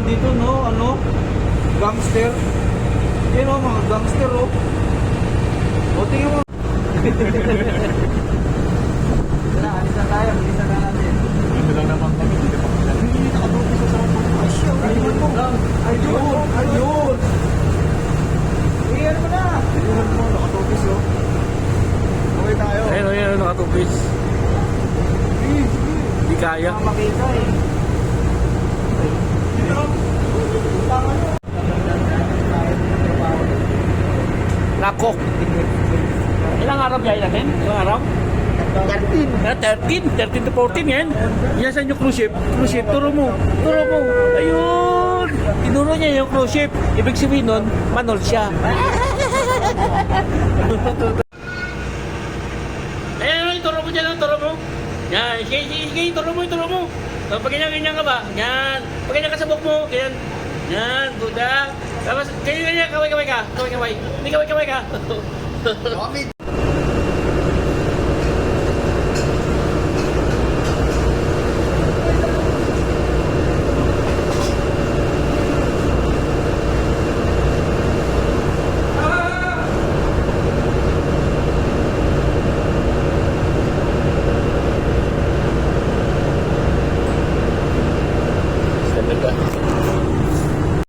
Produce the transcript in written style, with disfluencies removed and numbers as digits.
naman dito, no? Ano? Gangster. Yan o, mga gangster, oh. O, tingin mo. Tara, alis na tayo. Alis na natin. Ito lang naman kami. Hindi nakatulog sa sama. Ayun! Ayun! Iyan mo na! Tingnan mo, nakatulog oh. Okay tayo. Ayun, nakatupis. Hindi kaya. Makita eh. Nakok. Ilang araw biyahe natin? Ilang araw? 13 to 14 yan. Yan sa inyo cruise ship. Cruise ship, turo mo. Ayun! Tinuro niya yung cruise ship. Ibig sabihin nun, manol siya. Ayun, turo mo dyan, turo mo. Yan, sige, turo mo. So, pag ganyan ka ba? Yan. Pag ganyan ka sa buhok mo, ganyan. Yan, buda. Tapos, ganyan, kaway ka. Hindi kaway ka. Kami